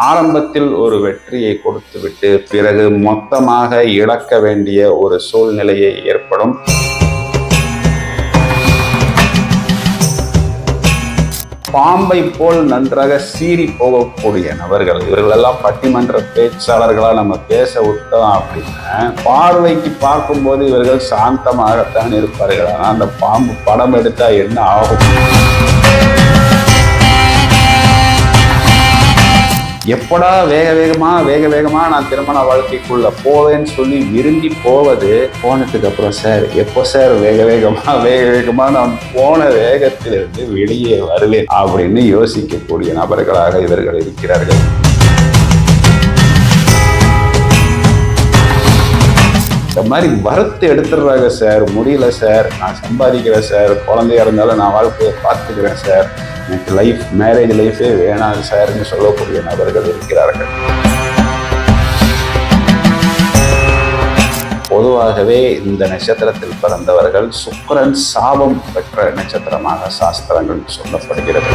ஆரம்பத்தில் ஒரு வெற்றியை கொடுத்துவிட்டு பிறகு மொத்தமாக இழக்க வேண்டிய ஒரு சூழ்நிலையை ஏற்படும். பாம்பை போல் நன்றாக சீறி போகக்கூடிய நபர்கள். இவர்களெல்லாம் பட்டிமன்ற பேச்சாளர்களா நம்ம பேச விட்டோம் அப்படின்னா பார்வைக்கு பார்க்கும்போது இவர்கள் சாந்தமாகத்தான் இருப்பார்கள். ஆனால் அந்த பாம்பு படம் எடுத்தா என்ன ஆகும்? எப்படா வேக வேகமா நான் திருமண வாழ்க்கைக்குள்ள போவேன்னு சொல்லி விரும்பி போவது, போனதுக்கு அப்புறம் சார் எப்போ சார் வேக வேகமா நான் போன வேகத்திலிருந்து வெளியே வருவேன் அப்படின்னு யோசிக்கக்கூடிய நபர்களாக இவர்கள் இருக்கிறார்கள். இந்த மாதிரி வறுத்து எடுத்துடுறாங்க சார், முடியல சார், நான் சம்பாதிக்கிறேன் சார், குழந்தையா இருந்தாலும் நான் வாழ்க்கையை பார்த்துக்கிறேன் சார், எனக்கு மேரேஜ் லைஃபே வேணாம் சார்ன்னு சொல்லக்கூடிய நபர்கள் இருக்கிறார்கள். பொதுவாகவே இந்த நட்சத்திரத்தில் பிறந்தவர்கள் சுக்கிரன் சாபம் பெற்ற நட்சத்திரமாக சாஸ்திரங்கள் சொல்லப்படுகிறது.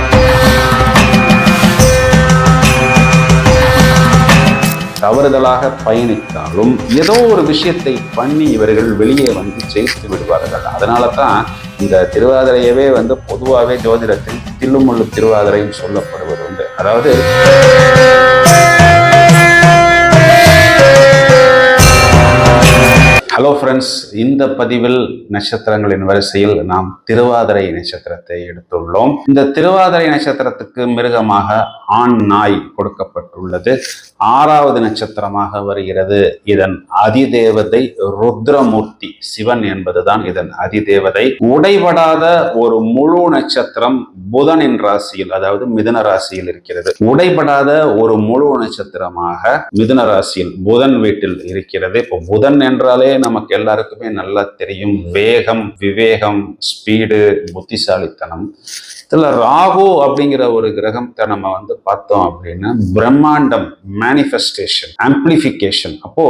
தவறுதலாக பயணித்தாலும் ஏதோ ஒரு விஷயத்தை பண்ணி இவர்கள் வெளியே வந்து ஜெயித்து விடுவார்கள். அதனால தான் இந்த திருவாதிரையவே பொதுவாகவே ஜோதிடத்தில் தில்லுமுள்ளு திருவாதிரைன்னு சொல்லப்படுவது உண்டு. அதாவது ஹலோ ஃப்ரெண்ட்ஸ், இந்த பதிவில் நட்சத்திரங்களின் வரிசையில் நாம் திருவாதிரை நட்சத்திரத்தை எடுத்துள்ளோம். இந்த திருவாதிரை நட்சத்திரத்துக்கு மிருகமாக ஆண் நாய் கொடுக்கப்பட்டுள்ளது. 6வது நட்சத்திரமாக வருகிறது. இதன் அதிதேவதை ருத்ரமூர்த்தி சிவன் என்பதுதான் இதன் அதிதேவதை. உடைபடாத ஒரு முழு நட்சத்திரம் புதனின் ராசியில், அதாவது மிதுன ராசியில் இருக்கிறது. உடைபடாத ஒரு முழு நட்சத்திரமாக மிதுன ராசியில் புதன் வீட்டில் இருக்கிறது. இப்போ புதன் என்றாலே நமக்கு எல்லாருக்குமே நல்லா தெரியும். வேகம், விவேகம், ஸ்பீடு, புத்திசாலித்தனம். இதுல ராகு அப்படிங்கிற ஒரு கிரகத்தை நம்ம பார்த்தோம் அப்படின்னா பிரம்மாண்டம், மேனிஃபெஸ்டேஷன், ஆம்பிளிஃபிகேஷன். அப்போ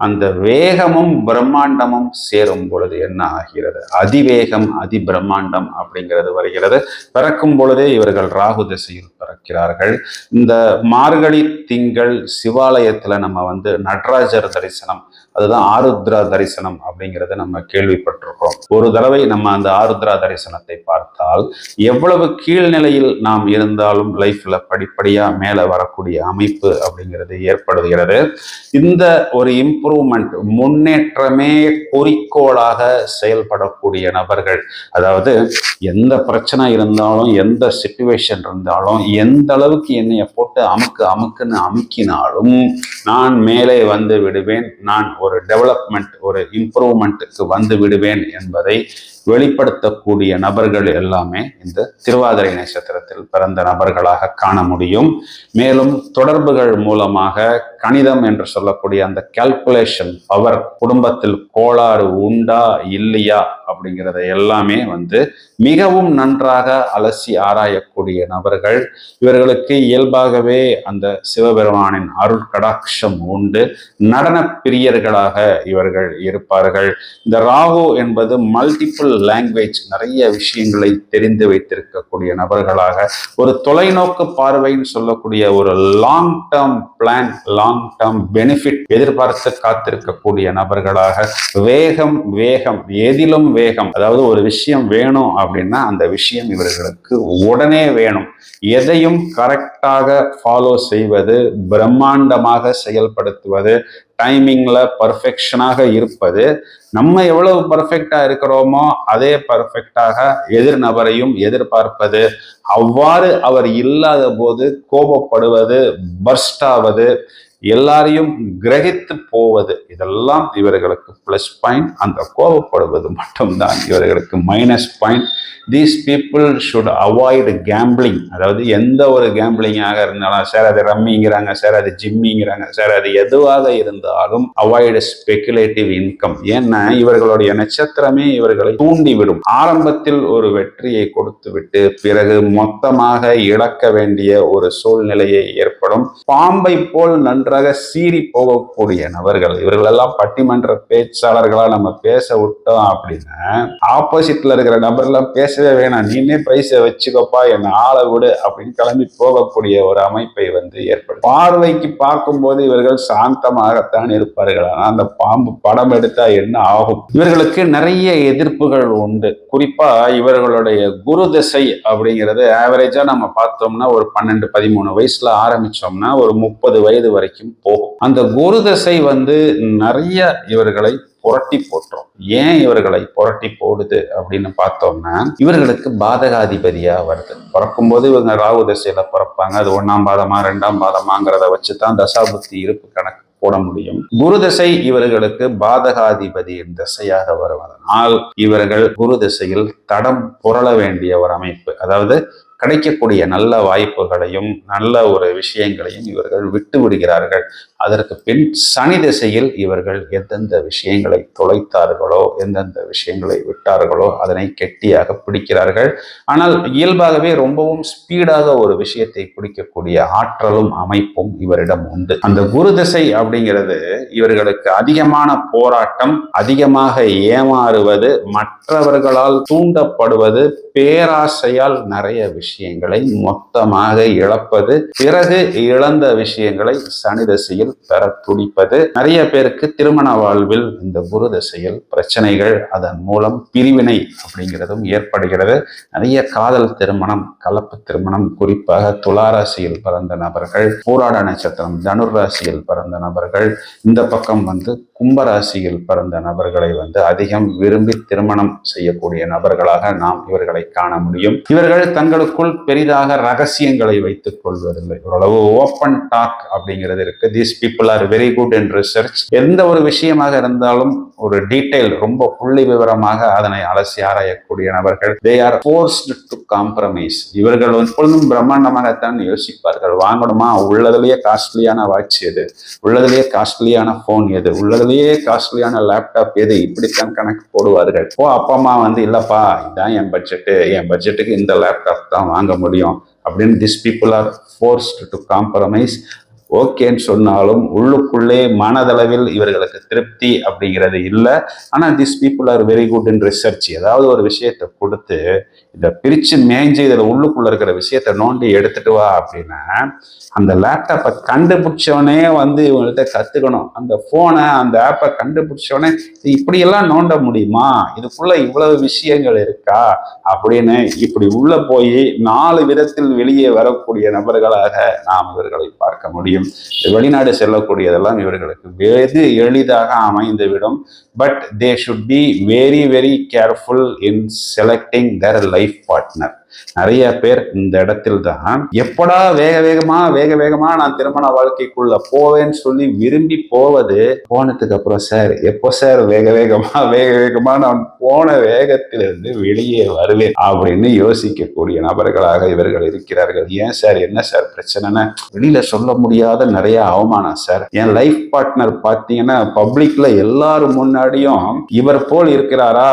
அந்த வேகமும் பிரம்மாண்டமும் சேரும் பொழுது என்ன ஆகிறது? அதிவேகம், அதி பிரம்மாண்டம் அப்படிங்கிறது வருகிறது. பிறக்கும் பொழுதே இவர்கள் ராகு திசையில் பிறக்கிறார்கள். இந்த மார்கழி திங்கள் சிவாலயத்துல நம்ம நடராஜர் தரிசனம், அதுதான் ஆருத்ரா தரிசனம் அப்படிங்கிறத நம்ம கேள்விப்பட்டிருக்கிறோம். ஒரு தடவை நம்ம அந்த ஆருத்ரா தரிசனத்தை பார்த்தால் எவ்வளவு கீழ்நிலையில் நாம் இருந்தாலும் லைஃப்ல படிப்படியா மேல வரக்கூடிய அமைப்பு அப்படிங்கிறது ஏற்படுகிறது. இந்த ஒரு இம்ப்ரூவ்மெண்ட், முன்னேற்றமே குறிக்கோளாக செயல்படக்கூடிய நபர்கள். அதாவது எந்த பிரச்சனை இருந்தாலும், எந்த சிச்சுவேஷன் இருந்தாலும், எந்த அளவுக்கு என்னைய போட்டு அமுக்குன்னு அமுக்கினாலும் நான் மேலே வந்து விடுவேன், நான் ஒரு டெவலப்மெண்ட், ஒரு இம்ப்ரூவ்மெண்ட்டுக்கு வந்து விடுவேன் என்பதை வெளிப்படுத்தக்கூடிய நபர்கள் எல்லாமே இந்த திருவாதிரை நட்சத்திரத்தில் பிறந்த நபர்களாக காண முடியும். மேலும் தொடர்புகள் மூலமாக கணிதம் என்று சொல்லக்கூடிய அந்த கால்குலேஷன் பவர், குடும்பத்தில் கோளாறு உண்டா இல்லையா அப்படிங்கிறத எல்லாமே மிகவும் நன்றாக அலசி ஆராயக்கூடிய நபர்கள். இவர்களுக்கு இயல்பாகவே அந்த சிவபெருமானின் அருள் கடாட்சம் உண்டு. நடன பிரியர்களாக இவர்கள் இருப்பார்கள். இந்த ராகு என்பது மல்டிபிள் லாங்குவேஜ், நிறைய விஷயங்களை தெரிந்து வைத்திருக்கக்கூடிய நபர்களாக, ஒரு தொலைநோக்கு பார்வைன்னு சொல்லக்கூடிய ஒரு long term plan, long term benefit எதிர்பார்த்து காத்திருக்கக்கூடிய நபர்களாக, வேகம், எதிலும் வேகம். அதாவது ஒரு விஷயம் வேணும் அப்படின்னா அந்த விஷயம் இவர்களுக்கு உடனே வேணும். எதையும் கரெக்டாக ஃபாலோ செய்வது, பிரம்மாண்டமாக செயல்படுத்துவது, டைமிங்ல பர்ஃபெக்ஷனாக இருப்பது. நம்ம எவ்வளவு பர்ஃபெக்டா இருக்கிறோமோ அதே பர்ஃபெக்டாக எதிர் நபரையும் எதிர்பார்ப்பது. அவ்வாறு அவர் இல்லாத போது கோபப்படுவது, பர்ஸ்ட் ஆவது, எல்லாரையும் கிரகித்து போவது, இதெல்லாம் இவர்களுக்கு பிளஸ் பாயிண்ட். அந்த கோபப்படுவது மட்டும்தான் இவர்களுக்கு minus point. These people should avoid gambling. அதாவது எந்த ஒரு கேம்பிளிங்காக இருந்தாலும், சார் அது ரம்மிங்கிறாங்க, சார் அது ஜிம்மிங்கிறாங்க, சார் அது எதுவாக இருந்தாலும் அவாய்ட் ஸ்பெகுலேட்டிவ் இன்கம். ஏன்னா இவர்களுடைய நட்சத்திரமே இவர்களை தூண்டிவிடும். ஆரம்பத்தில் ஒரு வெற்றியை கொடுத்துவிட்டு பிறகு மொத்தமாக இழக்க வேண்டிய ஒரு சூழ்நிலையை ஏற்படும். பாம்பை போல் நன்றாக ஒன்றாக சீறி போகக்கூடிய நபர்கள். இவர்களெல்லாம் பட்டிமன்ற பேச்சாளர்களா நம்ம பேச விட்டோம் அப்படின்னா ஆப்போசிட்ல இருக்கிற நபர்லாம் பேசவே வேணாம், நீனே பிரைஸை வச்சுக்கப்பா, என்ன ஆளை விடு அப்படின்னு கிளம்பி போகக்கூடிய ஒரு அமைப்பை ஏற்படும். பார்வைக்கு பார்க்கும்போது இவர்கள் சாந்தமாகத்தான் இருப்பார்கள். ஆனா அந்த பாம்பு படம் எடுத்தா என்ன ஆகும்? இவர்களுக்கு நிறைய எதிர்ப்புகள் உண்டு. குறிப்பா இவர்களுடைய குரு திசை அப்படிங்கிறது ஆவரேஜா நம்ம பார்த்தோம்னா ஒரு 12-13 வயசுல ஆரம்பிச்சோம்னா ஒரு 30 வயது வரைக்கும் போகும். அந்த குரு திசை நிறைய இவர்களை புரட்டி போட்டுரும். ஏன் இவர்களை புரட்டி போடுது அப்படின்னு பார்த்தோம்னா இவர்களுக்கு பாதகாதிபதியா வருது. பிறக்கும்போது இவங்க ராகு திசையில பிறப்பாங்க. அது 1ஆம் பாதமா 2ஆம் பாதமாங்கிறத வச்சுதான் தசாபுத்தி இருப்பு கணக்கு போட முடியும். குரு திசை இவர்களுக்கு பாதகாதிபதியின் திசையாக வருவதனால் இவர்கள் குரு திசையில் தடம் புரள வேண்டிய ஒரு அமைப்பு, அதாவது கிடைக்கக்கூடிய நல்ல வாய்ப்புகளையும் நல்ல ஒரு விஷயங்களையும் இவர்கள் விட்டு விடுகிறார்கள். அதற்கு பின் சனி திசையில் இவர்கள் எந்தெந்த விஷயங்களை தொலைத்தார்களோ எந்தெந்த விஷயங்களை விட்டார்களோ அதனை கெட்டியாக பிடிக்கிறார்கள். ஆனால் இயல்பாகவே ரொம்பவும் ஸ்பீடாக ஒரு விஷயத்தை பிடிக்கக்கூடிய ஆற்றலும் அமைப்பும் இவரிடம் உண்டு. அந்த குரு திசை அப்படிங்கிறது இவர்களுக்கு அதிகமான போராட்டம், அதிகமாக ஏமாறுவது, மற்றவர்களால் தூண்டப்படுவது, பேராசையால் நிறைய விஷயங்களை மொத்தமாக இழப்பது, பிறகு இழந்த விஷயங்களை சனி திசையில் பெற துடிப்பது. நிறைய பேருக்கு திருமண வாழ்வில் இந்த குரு திசையில் பிரச்சனைகள், அதன் மூலம் பிரிவினை அப்படிங்கிறதும் ஏற்படுகிறது. நிறைய காதல் திருமணம், கலப்பு திருமணம், குறிப்பாக துளாராசியில் பிறந்த நபர்கள், பூராட நட்சத்திரம் தனுர் ராசியில் பிறந்த நபர்கள், இந்த பக்கம் கும்பராசியில் பிறந்த நபர்களை அதிகம் விரும்பி திருமணம் செய்யக்கூடிய நபர்களாக நாம் இவர்களை காண முடியும். இவர்கள் தங்களுக்குள் பெரிதாக ரகசியங்களை வைத்துக் கொள்வதில்லை. ஓரளவு ஓப்பன் டாக் அப்படிங்கிறது இருக்கு. These people are very good in research. எந்த ஒரு விஷயமாக இருந்தாலும் ஒரு டீடைல், ரொம்ப புள்ளி விவரமாக அதனை அலசி ஆராயக்கூடிய நபர்கள். They are forced to compromise. இவர்கள் எப்பொழுதும் பிரம்மாண்டமாகத்தான் யோசிப்பார்கள். வாங்கணுமா, உள்ளதுலேயே காஸ்ட்லியான வாட்ச் எது, உள்ளதுலேயே காஸ்ட்லியான போன் எது, உள்ளதுலேயே காஸ்ட்லியான லேப்டாப் எது, இப்படித்தான் கணக்கு போடுவார்கள். அப்பா அம்மா இல்லப்பா இதான் என் பட்ஜெட்டுக்கு இந்த லேப்டாப் தான் வாங்க முடியும் அப்படின்னு this people are forced to compromise. ஓகேன்னு சொன்னாலும் உள்ளுக்குள்ளே மனதளவில் இவர்களுக்கு திருப்தி அப்படிங்கிறது இல்லை. ஆனால் this people are very good in research. ஏதாவது ஒரு விஷயத்தை கொடுத்து இதை பிரித்து மேய்ஞ்சு இதில் உள்ளுக்குள்ள இருக்கிற விஷயத்தை நோண்டி எடுத்துட்டு வா அப்படின்னா அந்த லேப்டாப்பை கண்டுபிடிச்சவனே இவங்கள்ட்ட கற்றுக்கணும். அந்த ஃபோனை, அந்த ஆப்பை கண்டுபிடிச்சவனே இப்படியெல்லாம் நோண்ட முடியுமா, இதுக்குள்ள இவ்வளவு விஷயங்கள் இருக்கா அப்படின்னு இப்படி உள்ள போய் 4 விதத்தில் வெளியே வரக்கூடிய நபர்களாக நாம் இவர்களை பார்க்க முடியும். வெளிநாடு செல்லக்கூடியதெல்லாம் இவர்களுக்கு வெகு எளிதாக அமைந்துவிடும். But they should be very very careful in selecting their life partner. நிறைய பேர் இந்த இடத்தில் தான் எப்படா வேக வேகமா நான் திருமண வாழ்க்கைக்குள்ள போவேன்னு சொல்லி விரும்பி போவது, போனதுக்கு அப்புறம் சார் எப்போ சார் வேக வேகமா நான் போன வேகத்திலிருந்து வெளியே வருவேன் அப்படின்னு யோசிக்கக்கூடிய நபர்களாக இவர்கள் இருக்கிறார்கள். ஏன் சார், என்ன சார் பிரச்சனைன்னு வெளியில சொல்ல முடியாத நிறைய அவமானம் சார். என் லைஃப் பார்ட்னர் பார்த்தீங்கன்னா பப்ளிக்ல எல்லாரும் முன்னாடியும் இவர் போல் இருக்கிறாரா,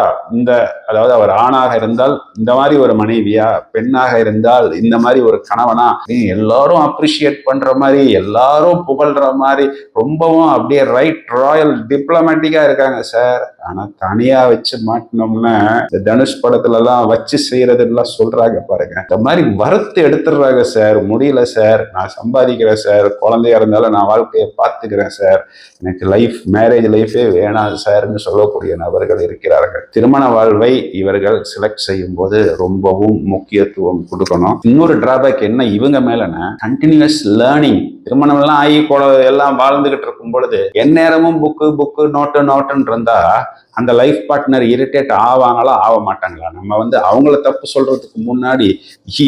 அதாவது அவர் ஆணாக இருந்தால் இந்த மாதிரி ஒரு மனைவியா, பெண்ணாக இருந்தால் இந்த மாதிரி ஒரு கணவனா, எல்லாரும் அப்ரிஷியேட் பண்ற மாதிரி, எல்லாரும் புகழ்ற மாதிரி, ரொம்பவும் அப்படியே ரைட் ராயல் டிப்ளமேட்டிக்கா இருக்காங்க சார். ஆனா தனியா வச்சு மாட்டினோம்னா இந்த தனுஷ் படத்துல எல்லாம் வச்சு செய்யறது எல்லாம் சொல்றாங்க பாருங்க, இந்த மாதிரி வறுத்து எடுத்துடுறாங்க சார். முடியல சார், நான் சம்பாதிக்கிறேன் சார், குழந்தையா இருந்தாலும் நான் வாழ்க்கையை பார்த்துக்கிறேன் சார், எனக்கு மேரேஜ் லைஃபே வேணாம் சார்ன்னு சொல்லக்கூடிய நபர்கள் இருக்கிறார்கள். திருமண வாழ்வை இவர்கள் செலக்ட் செய்யும் போது ரொம்பவும் முக்கியத்துவம் கொடுக்கணும். இன்னொரு டிராபேக் என்ன இவங்க மேலனா, கண்டினியூஸ் லேர்னிங். திருமணம் எல்லாம் ஆகி எல்லாம் வாழ்ந்துகிட்டு இருக்கும் பொழுது எந்நேரமும் புக்கு நோட்டுன்னு இருந்தா அந்த லைஃப் பார்ட்னர் இரிட்டேட் ஆவாங்களா ஆக மாட்டாங்களா? நம்ம அவங்கள தப்பு சொல்றதுக்கு முன்னாடி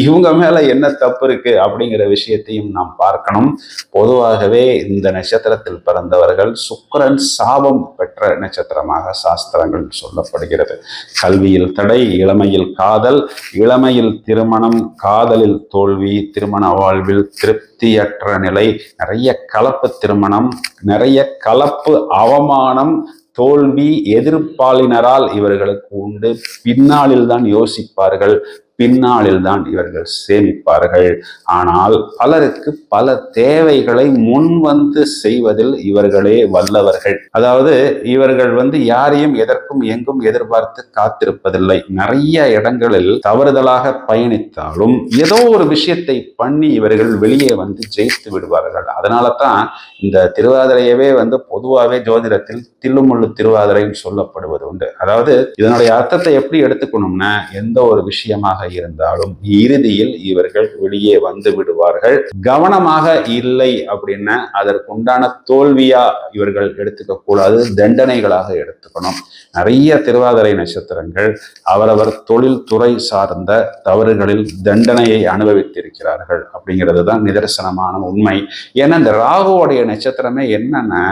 இவங்க மேல என்ன தப்பு இருக்கு அப்படிங்கிற விஷயத்தையும் நாம் பார்க்கணும். பொதுவாகவே இந்த நட்சத்திரத்தில் பிறந்தவர்கள் சுக்கிரன் சாபம் பெற்ற நட்சத்திரமாக சாஸ்திரங்கள் சொல்லப்படுகிறது. கல்வியில் தடை, இளமையில் காதல், இளமையில் திருமணம், காதலில் தோல்வி, திருமண வாழ்வில் திருப்தியற்ற நிலை, நிறைய கலப்பு திருமணம், நிறைய கலப்பு அவமானம், தோல்வி எதிர்ப்பாளினரால் இவர்களுக்கு உண்டு. பின்னாளில் தான் யோசிப்பார்கள். பின்னாளில் தான் இவர்கள் சேமிப்பார்கள். ஆனால் பலருக்கு பல தேவைகளை முன் வந்து செய்வதில் இவர்களே வல்லவர்கள். அதாவது இவர்கள் யாரையும் எதற்கும் எங்கும் எதிர்பார்த்து காத்திருப்பதில்லை. நிறைய இடங்களில் தவறுதலாக பயணித்தாலும் ஏதோ ஒரு விஷயத்தை பண்ணி இவர்கள் வெளியே ஜெயித்து விடுவார்கள். அதனால தான் இந்த திருவாதிரையவே பொதுவாகவே ஜோதிடத்தில் தில்லுமுள்ளு திருவாதிரைன்னு சொல்லப்படுவது உண்டு. அதாவது இதனுடைய அர்த்தத்தை எப்படி எடுத்துக்கணும்னா, எந்த ஒரு விஷயமாக இருந்தாலும் இறுதியில் இவர்கள் வெளியே வந்து விடுவார்கள். கவனமாக இல்லை அப்படின்னா அதற்குண்டான தோல்வியா இவர்கள் எடுத்துக்க கூடாது, தண்டனைகளாக எடுத்துக்கணும். நிறைய திருவாதிரை நட்சத்திரங்கள் அவரவர் தொழில் துறை சார்ந்த தவறுகளில் தண்டனையை அனுபவித்திருக்கிறார்கள் அப்படிங்கிறது தான் நிதர்சனமான உண்மை. ஏன்னா இந்த ராகுவோடைய நட்சத்திரமே என்னன்னா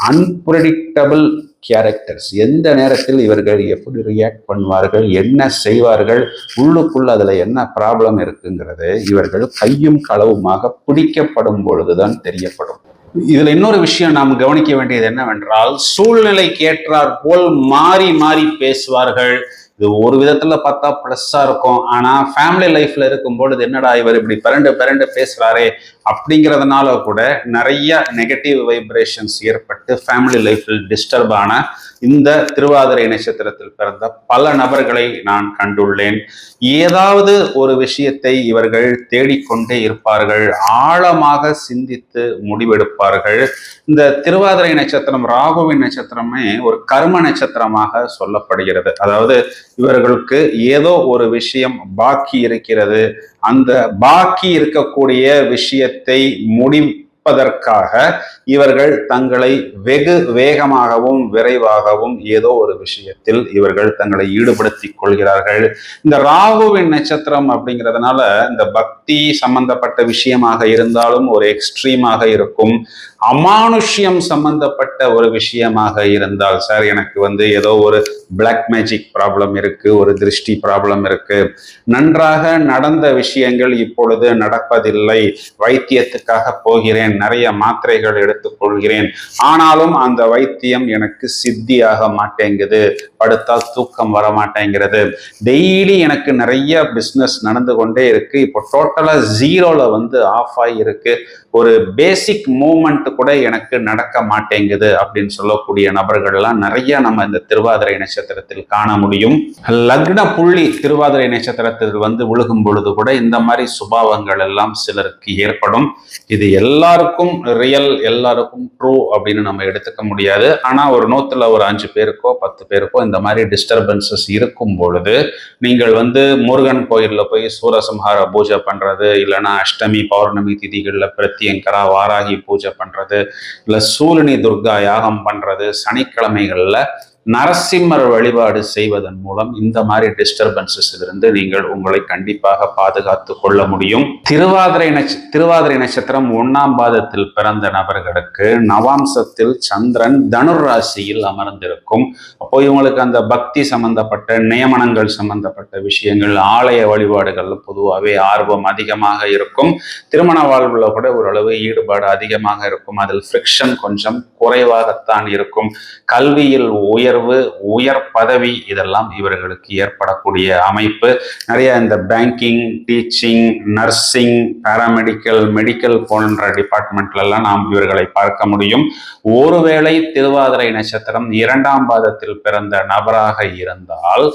அன்பிரடிக்டபிள் கேரக்டர்ஸ். எந்த நேரத்தில் இவர்கள் எப்படி ரியாக்ட் பண்ணுவார்கள், என்ன செய்வார்கள், உள்ளுக்குள்ள அதுல என்ன ப்ராப்ளம் இருக்குங்கிறது இவர்கள் கையும் களவுமாக பிடிக்கப்படும் பொழுதுதான் தெரியப்படும். இதுல இன்னொரு விஷயம் நாம் கவனிக்க வேண்டியது என்னவென்றால், சூழ்நிலைக்கு ஏற்றாற் போல் மாறி மாறி பேசுவார்கள். இது ஒரு விதத்துல பார்த்தா பிளஸ்ஸா இருக்கும். ஆனா ஃபேமிலி லைஃப்ல இருக்கும் பொழுது என்னடா இவர் இப்படி பிறண்டு பேசுறாரே அப்படிங்கிறதுனால கூட நிறைய நெகட்டிவ் வைப்ரேஷன்ஸ் ஏற்பட்டு ஃபேமிலி லைஃப்பில் டிஸ்டர்ப் ஆன இந்த திருவாதிரை நட்சத்திரத்தில் பிறந்த பல நபர்களை நான் கண்டுள்ளேன். ஏதாவது ஒரு விஷயத்தை இவர்கள் தேடிக்கொண்டே இருப்பார்கள், ஆழமாக சிந்தித்து முடிவெடுப்பார்கள். இந்த திருவாதிரை நட்சத்திரம் ராகுவின் நட்சத்திரமே ஒரு கர்ம நட்சத்திரமாக சொல்லப்படுகிறது. அதாவது இவர்களுக்கு ஏதோ ஒரு விஷயம் பாக்கி இருக்கிறது, அந்த பாக்கி இருக்கக்கூடிய விஷயத்தை முடிப்பதற்காக இவர்கள் தங்களை வெகு வேகமாகவும் விரைவாகவும் ஏதோ ஒரு விஷயத்தில் இவர்கள் தங்களை ஈடுபடுத்திக் கொள்கிறார்கள். இந்த ராகுவின் நட்சத்திரம் அப்படிங்கிறதுனால இந்த பக்தி சம்பந்தப்பட்ட விஷயமாக இருந்தாலும் ஒரு எக்ஸ்ட்ரீமாக இருக்கும். அமானுஷ்யம் சம்பந்தப்பட்ட ஒரு விஷயமாக இருந்தால், சார் எனக்கு ஏதோ ஒரு பிளாக் மேஜிக் ப்ராப்ளம் இருக்கு, ஒரு திருஷ்டி ப்ராப்ளம் இருக்கு, நன்றாக நடந்த விஷயங்கள் இப்பொழுது நடப்பதில்லை, வைத்தியத்துக்காக போகிறேன், நிறைய மாத்திரைகள் எடுத்துக்கொள்கிறேன், ஆனாலும் அந்த வைத்தியம் எனக்கு சித்தியாக மாட்டேங்குது, படுத்தால் தூக்கம் வர மாட்டேங்கிறது, டெய்லி எனக்கு நிறைய பிஸ்னஸ் நடந்து கொண்டே இருக்கு, இப்போ டோட்டலா ஜீரோல ஆஃப் ஆகி இருக்கு, ஒரு பேசிக் மூவ்மெண்ட் கூட எனக்கு நடக்க மாட்டேங்குது அப்படின்னு சொல்லக்கூடிய நபர்கள் எல்லாம் நிறைய நம்ம இந்த திருவாதிரை நட்சத்திரத்தில் காண முடியும். லக்ன புள்ளி திருவாதிரை நட்சத்திரத்தில் விழுகும் பொழுது கூட இந்த மாதிரி சுபாவங்கள் எல்லாம் சிலருக்கு ஏற்படும். இது எல்லாருக்கும் ரியல், எல்லாருக்கும் ட்ரூ அப்படின்னு நம்ம எடுத்துக்க முடியாது. ஆனா ஒரு 100ல ஒரு 5 பேருக்கோ 10 பேருக்கோ இந்த மாதிரி டிஸ்டர்பன்சஸ் இருக்கும் பொழுது நீங்கள் முருகன் கோயில்ல போய் சூரசம்ஹார பூஜை பண்றது, இல்லைன்னா அஷ்டமி பௌர்ணமி திதிகள்ல பிரத்யங்கரா வாராகி பூஜை பண்றது, இல்ல சூலினி துர்கா யாகம் பண்றது, சனிக்கிழமைகள்ல நரசிம்மர் வழிபாடு செய்வதன் மூலம் இந்த மாதிரி டிஸ்டர்பன்சஸ் இருந்து நீங்கள் உங்களை கண்டிப்பாக பாதுகாத்து கொள்ள முடியும். திருவாதிரை நட்சத்திரம் 1ஆம் பாதத்தில் பிறந்த நபர்களுக்கு நவாம்சத்தில் சந்திரன் தனுர் ராசியில் அமர்ந்திருக்கும். அப்போ இவங்களுக்கு அந்த பக்தி சம்பந்தப்பட்ட நியமனங்கள் சம்பந்தப்பட்ட விஷயங்கள், ஆலய வழிபாடுகள் பொதுவாகவே ஆர்வம் அதிகமாக இருக்கும். திருமண வாழ்வுல கூட ஓரளவு ஈடுபாடு அதிகமாக இருக்கும். அதில் ஃப்ரிக்ஷன் கொஞ்சம் குறைவாகத்தான் இருக்கும். கல்வியில் உயர் பதவி இதெல்லாம் இவர்களுக்கு ஏற்படக்கூடிய அமைப்பு. நிறைய இந்த banking, teaching, nursing, paramedical, medical போன்ற டிபார்ட்மெண்ட்ல எல்லாம் நாம் இவர்களை பார்க்க முடியும். ஒருவேளை திருவாதிரை நட்சத்திரம் 2ஆம் பாதத்தில் பிறந்த நபராக இருந்தால்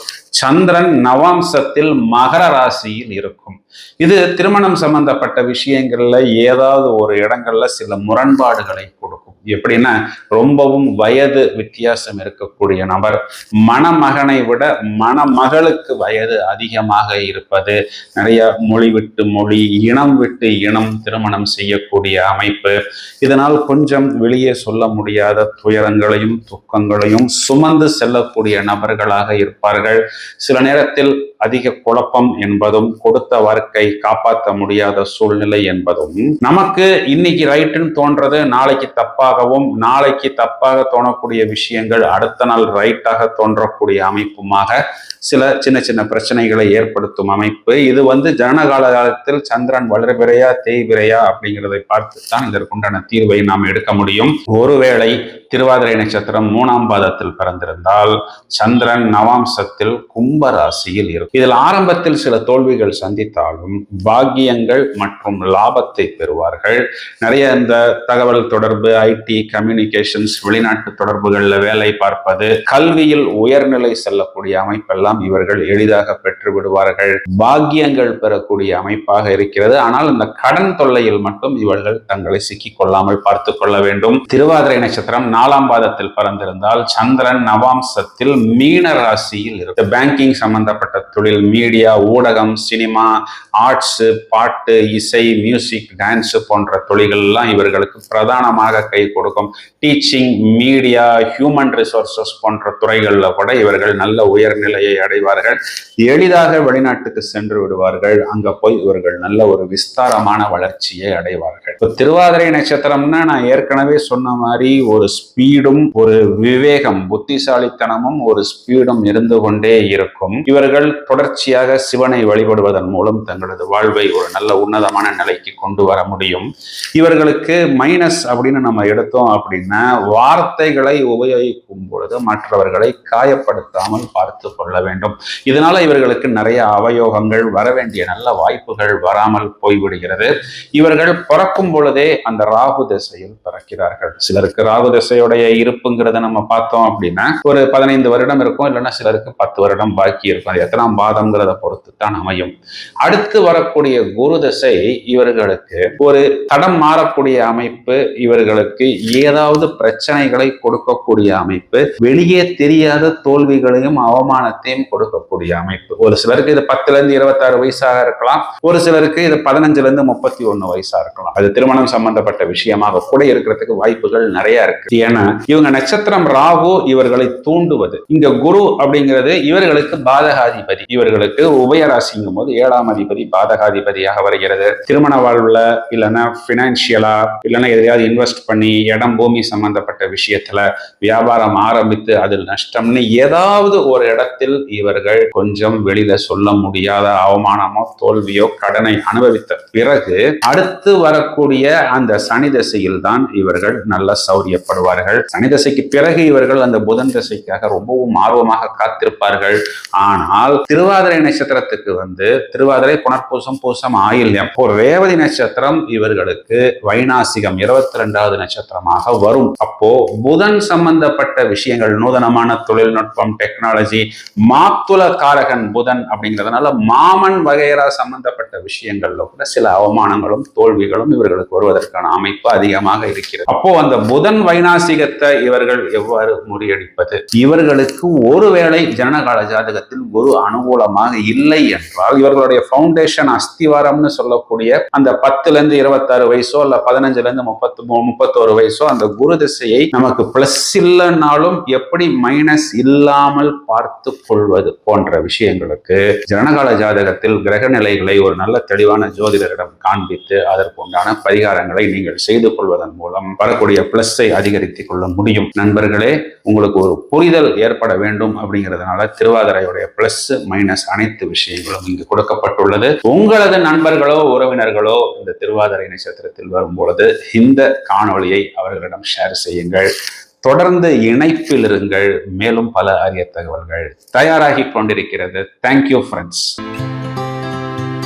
சந்திரன் நவாம்சத்தில் மகர ராசியில் இருக்கும். இது திருமணம் சம்பந்தப்பட்ட விஷயங்கள்ல ஏதாவது ஒரு இடங்கள்ல சில முரண்பாடுகளை கொடுக்கும். எப்படின்னா, ரொம்பவும் வயது வித்தியாசம் இருக்கக்கூடிய நபர், மணமகனை விட மணமகளுக்கு வயது அதிகமாக இருப்பது, நிறைய மொழி விட்டு மொழி, இனம் விட்டு இனம் திருமணம் செய்யக்கூடிய அமைப்பு, இதனால் கொஞ்சம் வெளியே சொல்ல முடியாத துயரங்களையும் துக்கங்களையும் சுமந்து செல்லக்கூடிய நபர்களாக இருப்பார்கள். சில நேரத்தில் அதிக குழப்பம் என்பதும், கொடுத்த வார்த்தை காப்பாற்ற முடியாத சூழ்நிலை என்பதும், நமக்கு இன்னைக்கு ரைட்டுன்னு தோன்றது நாளைக்கு தப்பாகவும், நாளைக்கு தப்பாக தோணக்கூடிய விஷயங்கள் அடுத்த நாள் ரைட்டாக தோன்றக்கூடிய அமைப்புமாக சில சின்ன சின்ன பிரச்சனைகளை ஏற்படுத்தும் அமைப்பு. இது ஜனகால காலத்தில் சந்திரன் வளர்பிறையா தேய்பிறையா அப்படிங்கிறதை பார்த்துத்தான் இதற்குண்டான தீர்வை நாம் எடுக்க முடியும். ஒருவேளை திருவாதிரை நட்சத்திரம் 3ஆம் பாதத்தில் பிறந்திருந்தால் சந்திரன் நவாம்சத்தில் கும்ப ராசியில் இருக்கும். இதில் ஆரம்பத்தில் சில தோல்விகள் சந்தித்தாலும் பாக்கியங்கள் மற்றும் லாபத்தை பெறுவார்கள். நிறைய இந்த தகவல் தொடர்பு, ஐடி, கம்யூனிகேஷன்ஸ், வெளிநாட்டு தொடர்புகளில் வேலை பார்ப்பது, கல்வியில் உயர்நிலை செல்லக்கூடிய அமைப்பெல்லாம் இவர்கள் எளிதாக பெற்று விடுவார்கள். பாக்கியங்கள் பெறக்கூடிய அமைப்பாக இருக்கிறது. ஆனால் இந்த கடன் தொல்லையில் மட்டும் இவர்கள் தங்களை சிக்கிக் கொள்ளாமல் பார்த்துக் கொள்ள வேண்டும். திருவாதிரை நட்சத்திரம் 4ஆம் பாதத்தில் பிறந்திருந்தால் சந்திரன் நவாம்சத்தில் மீன ராசியில் இருக்கு. பேங்கிங் சம்பந்தப்பட்ட தொழில், மீடியா, ஊடகம், சினிமா, ஆர்ட்ஸ், பாட்டு, இசை, மியூசிக், டான்ஸ் போன்ற தொழில்கள் எல்லாம் இவர்களுக்கு பிரதானமாக கை கொடுக்கும். டீச்சிங், மீடியா, ஹியூமன் ரிசோர்சஸ் போன்ற துறைகளில் கூட இவர்கள் நல்ல உயர்நிலையை அடைவார்கள். எளிதாக வெளிநாட்டுக்கு சென்று விடுவார்கள். அங்க போய் இவர்கள் நல்ல ஒரு விஸ்தாரமான வளர்ச்சியை அடைவார்கள். திருவாதிரை நட்சத்திரம்னா நான் ஏற்கனவே சொன்ன மாதிரி ஒரு ஸ்பீடும் ஒரு விவேகம், புத்திசாலித்தனமும் ஒரு ஸ்பீடும் இருந்து கொண்டே இருக்கும். இவர்கள் தொடர்ச்சியாக சிவனை வழிபடுவதன் மூலம் தங்களது வாழ்வை ஒரு நல்ல உன்னதமான நிலைக்கு கொண்டு வர முடியும். இவர்களுக்கு மைனஸ் அப்படின்னு நம்ம எடுத்தோம் அப்படின்னா, வார்த்தைகளை உபயோகிக்கும் பொழுது மற்றவர்களை காயப்படுத்தாமல் பார்த்து கொள்ள வேண்டும். இதனால இவர்களுக்கு நிறைய அவயோகங்கள், வர வேண்டிய நல்ல வாய்ப்புகள் வராமல் போய்விடுகிறது. இவர்கள் பிறக்கும் பொழுதே அந்த ராகு திசையில் பிறக்கிறார்கள். சிலருக்கு ராகு திசையுடைய இருப்புங்கிறத நம்ம பார்த்தோம் அப்படின்னா ஒரு 15 வருடம் இருக்கும், இல்லைன்னா சிலருக்கு 10 வருடம் பாக்கி இருக்கும். அது எத்தனாம் பாதம்ங்கிறத பொறுத்து தான் அமையும். அடுத்து வரக்கூடிய குரு திசை இவர்களுக்கு ஒரு தடம் மாறக்கூடிய அமைப்பு, இவர்களுக்கு ஏதாவது பிரச்சனைகளை கொடுக்கக்கூடிய அமைப்பு, வெளியே தெரியாத தோல்விகளையும் அவமானத்தையும் கொடுக்கக்கூடிய அமைப்பு. ஒரு சிலருக்கு இது 10ல இருந்து 26 வயசாக இருக்கலாம், ஒரு சிலருக்கு இது 15ல இருந்து 31 வயசா இருக்கலாம். அது திருமணம் சம்பந்தப்பட்ட விஷயமாக கூட இருக்கிறதுக்கு வாய்ப்புகள் நிறைய இருக்கு. ஏன்னா இவங்க நட்சத்திரம் ராகு இவர்களை தூண்டுவது. இங்க குரு அப்படிங்கிறது இவர்களுக்கு பாதகாதிபதி. இவர்களுக்கு உபயராசிங்கும் போது 7ஆம் அதிபதி பாதகாதிபதியாக வருகிறது. திருமண வாழ்வுல, இல்லைன்னா பினான்சியலா, இல்லைன்னா எதையாவது இன்வெஸ்ட் பண்ணி இடம், பூமி சம்பந்தப்பட்ட விஷயத்துல வியாபாரம் ஆரம்பித்து அதில் நஷ்டம்னு ஏதாவது ஒரு இடத்தில் இவர்கள் கொஞ்சம் வெளியில சொல்ல முடியாத அவமானமோ தோல்வியோ கடனை அனுபவித்த பிறகு அடுத்து வரக்கூடிய அந்த சனி திசையில் தான் இவர்கள் நல்ல சௌரியப்படுவார்கள். சனி திசைக்கு பிறகு இவர்கள் அந்த புதன் திசைக்காக ரொம்பவும் ஆர்வமாக காத்திருப்பார்கள். ஆனால் திருவாதிரை நட்சத்திரத்துக்கு திருவாதிரை, புனர்பூசம், பூசம், ஆயில்யம், ஒரு ரேவதி நட்சத்திரம் இவர்களுக்கு வைநாசிகம் 22வது நட்சத்திரமாக வரும். அப்போ புதன் சம்பந்தப்பட்ட விஷயங்கள், நூதனமான தொழில்நுட்பம், டெக்னாலஜி, மாத்துல காரகன் புதன் அப்படிங்கிறதுனால மாமன் வகைரா சம்பந்தப்பட்ட விஷயங்கள்ல கூட சில அவமானங்களும் தோல்விகளும் இவர்களுக்கு வருவதற்கான அமைப்பு அதிகமாக இருக்கிறது. அப்போ அந்த புதன் வைநாசிகத்தை இவர்கள் எவ்வாறு முறியடிப்பது? இவர்களுக்கு ஒருவேளை ஜனனகால ஜாதகத்தில் குரு அனுகூலமாக இல்லை என்றால், இவர்களுடைய பவுண்டேஷன் அஸ்திவாரம்னு சொல்லக்கூடிய அந்த 10ல இருந்து 26 வயசோ இல்ல 15ல இருந்து 31 வயசோ அந்த குரு திசையை நமக்கு பிளஸ் இல்லைன்னாலும் எப்படி மைனஸ் இல்லாமல் பார்த்து கொள்வது போன்ற விஷயங்களுக்கு ஜனனகால ஜாதகத்தில் கிரக நிலைகளை ஒரு நல்ல தெளிவான ஜோதிடரிடம் காண்பித்து அதற்குண்டான பரிகாரங்களை நீங்கள் செய்து கொள்வதன் மூலம் வரக்கூடிய பிளஸை அதிகரித்துக் கொள்ள முடியும். நண்பர்களே, உங்களுக்கு ஒரு புரிதல் ஏற்பட வேண்டும் அப்படிங்கிறதுனால திருவாதிரையுடைய பிளஸ் மைனஸ் அனைத்து விஷயங்களும் இங்கு கொடுக்கப்பட்டுள்ளது. உங்களது நண்பர்களோ உறவினர்களோ இந்த திருவாதிரை நட்சத்திரத்தில் வரும்பொழுது இந்த காணொளியை அவர்களிடம் ஷேர் செய்யுங்கள். தொடர்ந்து இணைப்பில் இருங்கள். மேலும் பல அரிய தகவல்கள் தயாராகி கொண்டிருக்கிறது. Thank you friends.